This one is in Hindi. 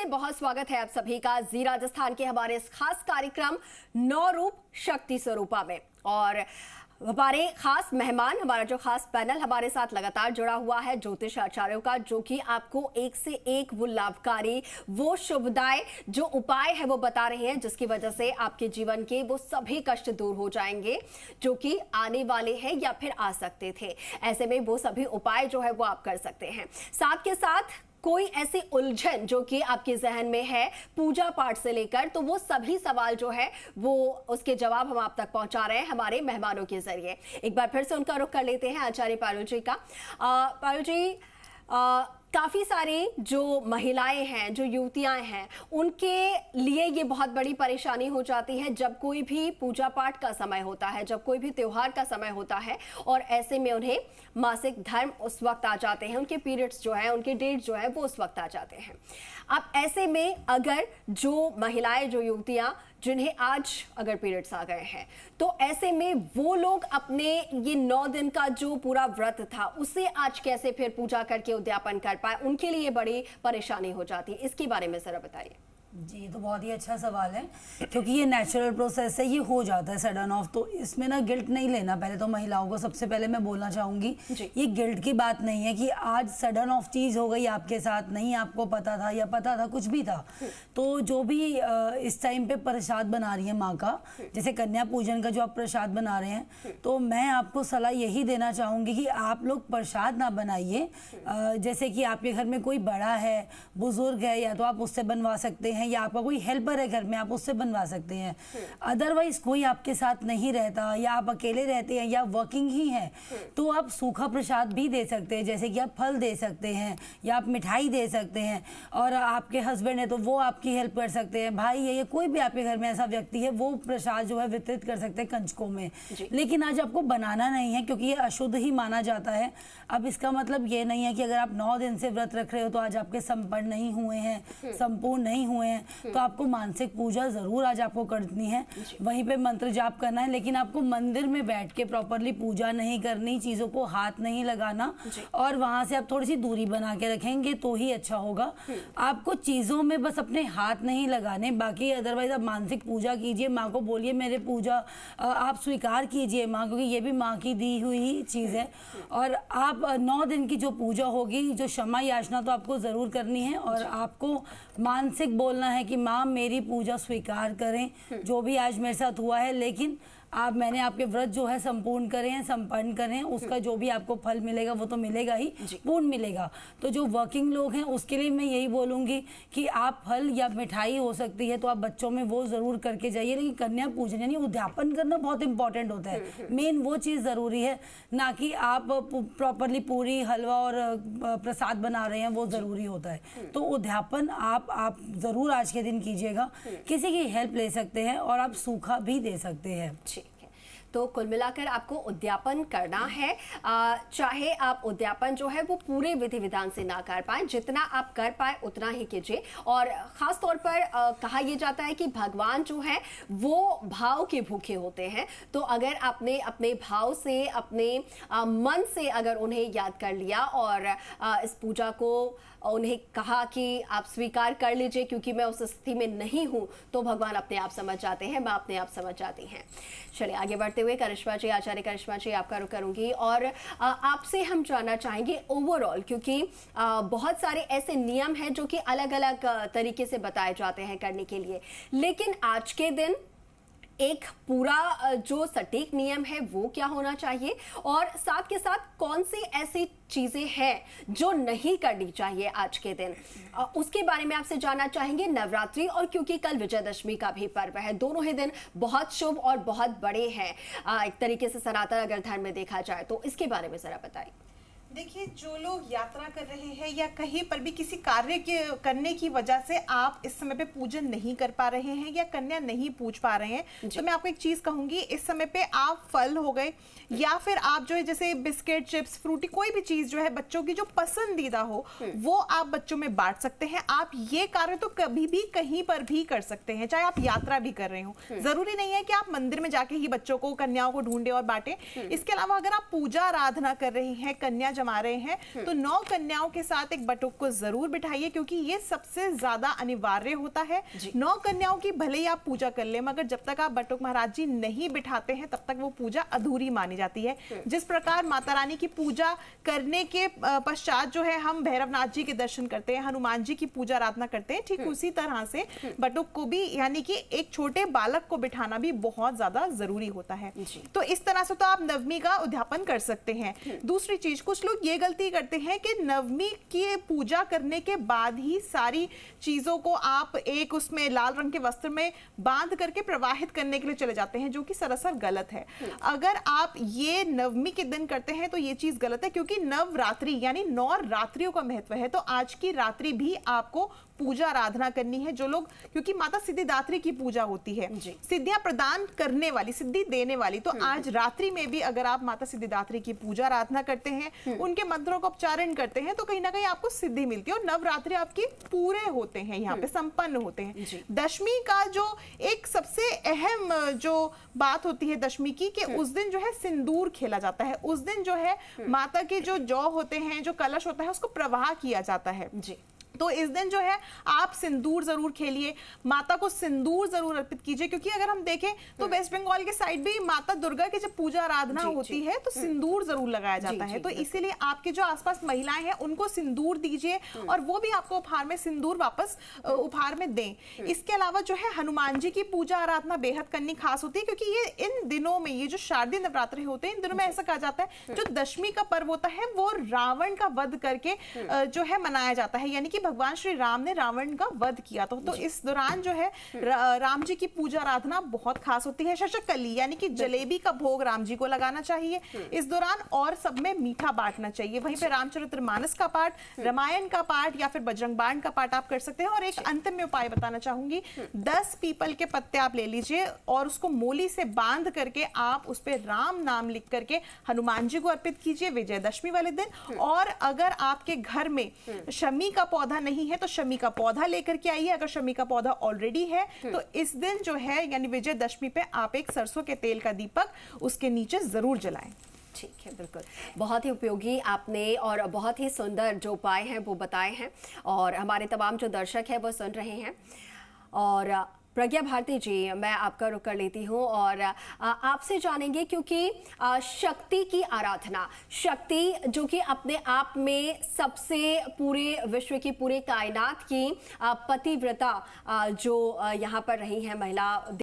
से बहुत स्वागत है आप सभी का जी राजस्थान के हमारे इस खास कार्यक्रम 9 रूप शक्ति स्वरूपा में। और हमारे खास मेहमान, हमारा जो खास पैनल हमारे साथ लगातार जुड़ा हुआ है ज्योतिष आचार्यों का, जो कि आपको एक से एक वो लाभकारी, वो शुभदायी जो उपाय है वो बता रहे हैं, जिसकी वजह से आपके जीवन के वो सभी कष्ट दूर हो जाएंगे जो कि आने वाले हैं या फिर आ सकते थे। ऐसे में वो सभी उपाय जो है वो आप कर सकते हैं। साथ के साथ कोई ऐसी उलझन जो कि आपके जहन में है पूजा पाठ से लेकर, तो वो सभी सवाल जो है वो उसके जवाब हम आप तक पहुंचा रहे हैं हमारे मेहमानों के जरिए। एक बार फिर से उनका रुख कर लेते हैं आचार्य पारुल जी का। पारुल जी, काफ़ी सारी जो महिलाएं हैं, जो युवतियां हैं, उनके लिए ये बहुत बड़ी परेशानी हो जाती है जब कोई भी पूजा पाठ का समय होता है, जब कोई भी त्योहार का समय होता है, और ऐसे में उन्हें मासिक धर्म उस वक्त आ जाते हैं, उनके पीरियड्स जो है, उनके डेट जो है वो उस वक्त आ जाते हैं। अब ऐसे में अगर जो महिलाएं, जो युवतियां जिन्हें आज अगर पीरियड्स आ गए हैं, तो ऐसे में वो लोग अपने ये 9 दिन का जो पूरा व्रत था उसे आज कैसे फिर पूजा करके उद्यापन कर पाए, उनके लिए बड़ी परेशानी हो जाती है। इसके बारे में जरा बताइए। जी, तो बहुत ही अच्छा सवाल है, क्योंकि ये नेचुरल प्रोसेस है, ये हो जाता है सडन ऑफ, तो इसमें ना गिल्ट नहीं लेना। पहले तो महिलाओं को सबसे पहले मैं बोलना चाहूँगी, ये गिल्ट की बात नहीं है कि आज सडन ऑफ चीज़ हो गई आपके साथ, नहीं आपको पता था या पता था, कुछ भी था। तो जो भी इस टाइम पे प्रसाद बना रही है माँ का, जैसे कन्या पूजन का जो आप प्रसाद बना रहे हैं, तो मैं आपको सलाह यही देना चाहूँगी कि आप लोग प्रसाद ना बनाइए। जैसे कि आपके घर में कोई बड़ा है, बुजुर्ग है, या तो आप उससे बनवा सकते हैं, या आपका कोई हेल्पर है घर में, आप उससे बनवा सकते हैं। अदरवाइज कोई आपके साथ नहीं रहता, या आप अकेले रहते हैं, या वर्किंग ही हैं, तो आप सूखा प्रसाद भी दे सकते हैं। जैसे कि आप फल दे सकते हैं, या आप मिठाई दे सकते हैं, और आपके हस्बैंड है तो वो आपकी हेल्प कर सकते हैं, भाई है या कोई भी आपके घर में ऐसा व्यक्ति है, वो प्रसाद जो है वितरित कर सकते हैं कंजकों में। लेकिन आज आपको बनाना नहीं है, क्योंकि ये अशुद्ध ही माना जाता है। अब इसका मतलब ये नहीं है कि अगर आप 9 दिन से व्रत रख रहे हो तो आज आपके संपन्न नहीं हुए हैं, संपूर्ण नहीं हुए हैं, तो आपको मानसिक पूजा जरूर आज आपको करनी है, वहीं पे मंत्र जाप करना है। लेकिन आपको मंदिर में बैठ के प्रॉपरली पूजा नहीं करनी, चीजों को हाथ नहीं लगाना, और वहां से आप थोड़ी सी दूरी बना के रखेंगे तो ही अच्छा होगा। आपको चीजों में बस अपने हाथ नहीं लगाने, बाकी अदरवाइज आप मानसिक पूजा कीजिए, माँ को बोलिए मेरे पूजा आप स्वीकार कीजिए माँ, क्योंकि ये भी माँ की दी हुई चीज है। और आप 9 दिन की जो पूजा होगी, जो क्षमा याचना तो आपको जरूर करनी है, और आपको मानसिक बोलना है कि माँ मेरी पूजा स्वीकार करें, जो भी आज मेरे साथ हुआ है, लेकिन मैंने आपके व्रत जो है संपूर्ण करें, संपन्न करें, उसका जो भी आपको फल मिलेगा वो तो मिलेगा ही, पूर्ण मिलेगा। तो जो वर्किंग लोग हैं उसके लिए मैं यही बोलूँगी कि आप फल या मिठाई हो सकती है तो आप बच्चों में वो ज़रूर करके जाइए। लेकिन कन्या पूजन यानी उद्यापन करना बहुत इंपॉर्टेंट होता है, मेन वो चीज़ ज़रूरी है, ना कि आप प्रॉपरली पूरी, हलवा और प्रसाद बना रहे हैं, वो ज़रूरी होता है। तो उद्यापन आप ज़रूर आज के दिन कीजिएगा, किसी की हेल्प ले सकते हैं, और आप सूखा भी दे सकते हैं। तो कुल मिलाकर आपको उद्यापन करना है, चाहे आप उद्यापन जो है वो पूरे विधि विधान से ना कर पाए, जितना आप कर पाए उतना ही कीजिए। और खास तौर पर कहा यह जाता है कि भगवान जो है वो भाव के भूखे होते हैं, तो अगर आपने अपने भाव से, अपने मन से अगर उन्हें याद कर लिया और इस पूजा को उन्हें कहा कि आप स्वीकार कर लीजिए क्योंकि मैं उस स्थिति में नहीं हूं, तो भगवान अपने आप समझ जाते हैं, माँ अपने आप समझ जाती हैं। चलिए आगे बढ़ते हुए करिश्मा जी, आचार्य करिश्मा जी, आपका रुख करूंगी, और आपसे हम जानना चाहेंगे ओवरऑल, क्योंकि बहुत सारे ऐसे नियम हैं जो कि अलग अलग तरीके से बताए जाते हैं करने के लिए, लेकिन आज के दिन एक पूरा जो सटीक नियम है वो क्या होना चाहिए, और साथ के साथ कौन सी ऐसी चीजें हैं जो नहीं करनी चाहिए आज के दिन, उसके बारे में आपसे जानना चाहेंगे। नवरात्रि और क्योंकि कल विजयदशमी का भी पर्व है, दोनों ही दिन बहुत शुभ और बहुत बड़े हैं एक तरीके से सनातन अगर धर्म में देखा जाए, तो इसके बारे में जरा बताइए। देखिए, जो लोग यात्रा कर रहे हैं या कहीं पर भी किसी कार्य के करने की वजह से आप इस समय पे पूजन नहीं कर पा रहे हैं या कन्या नहीं पूज पा रहे हैं, तो मैं आपको एक चीज कहूंगी, इस समय पे आप फल हो गए या फिर आप जो है जैसे बिस्किट, चिप्स, फ्रूटी, कोई भी चीज जो है बच्चों की जो पसंदीदा हो वो आप बच्चों में बांट सकते हैं। आप ये कार्य तो कभी भी कहीं पर भी कर सकते हैं, चाहे आप यात्रा भी कर रहे हो। जरूरी नहीं है कि आप मंदिर में जाके ही बच्चों को, कन्याओं को ढूंढे और बांटे। इसके अलावा अगर आप पूजा आराधना कर रहे हैं, कन्या जमा रहे हैं तो 9 कन्याओं के साथ एक बटुक को जरूर बिठाइए, क्योंकि ये सबसे ज्यादा अनिवार्य होता है। 9 कन्याओं की भले ही आप पूजा कर ले, मगर जब तक आप बटुक महाराज जी नहीं बिठाते हैं तब तक वो पूजा अधूरी मानी जाती है। जिस प्रकार माता रानी की पूजा करने के पश्चात जो है हम भैरवनाथ जी के दर्शन करते हैं, हनुमान जी की पूजा आराधना करते हैं, ठीक उसी तरह से बटुक को भी, यानी कि एक छोटे बालक को बिठाना भी बहुत ज्यादा जरूरी होता है। तो इस तरह से तो आप नवमी का उद्यापन कर सकते हैं। दूसरी चीज, कुछ लोग ये गलती करते हैं कि नवमी की पूजा करने के बाद ही सारी चीजों को आप एक उसमें लाल रंग के वस्त्र में बांध करके प्रवाहित करने के लिए चले जाते हैं, जो कि सरासर गलत है। अगर आप ये नवमी के दिन करते हैं तो ये चीज गलत है, क्योंकि नवरात्रि यानी 9 रात्रियों का महत्व है। तो आज की रात्रि भी आपको पूजा आराधना करनी है। जो लोग, क्योंकि माता सिद्धिदात्री की पूजा होती है, सिद्धियां प्रदान करने वाली, सिद्धि देने वाली, तो आज रात्रि में भी अगर आप माता सिद्धिदात्री की पूजा आराधना करते हैं, उनके मंत्रों का उच्चारण करते हैं, तो कहीं ना कहीं आपको सिद्धि मिलती है और नवरात्रि आपकी पूरे होते हैं, यहाँ पे संपन्न होते हैं। दशमी का जो एक सबसे अहम जो बात होती है दशमी की, कि उस दिन जो है सिंदूर खेला जाता है। उस दिन जो है माता के जो जौ होते हैं, जो कलश होता है, उसको प्रवाह किया जाता है। तो इस दिन जो है आप सिंदूर जरूर खेलिए, माता को सिंदूर जरूर अर्पित कीजिए, क्योंकि अगर हम देखें तो वेस्ट बंगाल के साइड भी माता दुर्गा की जब पूजा आराधना होती है तो सिंदूर जरूर लगाया जाता है। तो इसीलिए आपके जो आसपास महिलाएं हैं उनको सिंदूर दीजिए और वो भी आपको उपहार में सिंदूर वापस उपहार में दें। इसके अलावा जो है हनुमान जी की पूजा आराधना बेहद करनी खास होती है, क्योंकि ये इन दिनों में, ये जो शारदीय नवरात्रि होते हैं, इन दिनों में ऐसा कहा जाता है जो दशमी का पर्व होता है वो रावण का वध करके जो है मनाया जाता है, यानी कि भगवान श्री राम ने रावण का वध किया। तो इस दौरान जो है राम जी की पूजा आराधना बहुत खास होती है। शशकली यानी कि जलेबी का भोग राम जी को लगाना चाहिए इस दौरान, और सब में मीठा बांटना चाहिए। वहीं पे रामचरितमानस का पाठ, रामायण का पाठ या फिर बजरंग बाण का पाठ आप कर सकते हैं। और एक अंतिम में उपाय बताना चाहूंगी, 10 पीपल के पत्ते आप ले लीजिए और उसको मोली से बांध करके आप उस पर राम नाम लिख करके हनुमान जी को अर्पित कीजिए विजयदशमी वाले दिन। और अगर आपके घर में शमी का पौधा नहीं है तो शमी का पौधा लेकर के आइए। अगर शमी का पौधा ऑलरेडी है तो इस दिन जो है यानी विजयदशमी पे आप एक सरसों के तेल का दीपक उसके नीचे जरूर जलाएं। ठीक है, बिल्कुल, बहुत ही उपयोगी आपने और बहुत ही सुंदर जो उपाय हैं वो बताए हैं और हमारे तमाम जो दर्शक हैं वो सुन रहे हैं। और प्रज्ञा भारती जी, मैं आपका रुख कर लेती हूँ और आपसे जानेंगे, क्योंकि शक्ति की आराधना, शक्ति जो कि अपने आप में सबसे पूरे विश्व की, पूरे कायनात की पतिव्रता जो यहाँ पर रही है महिला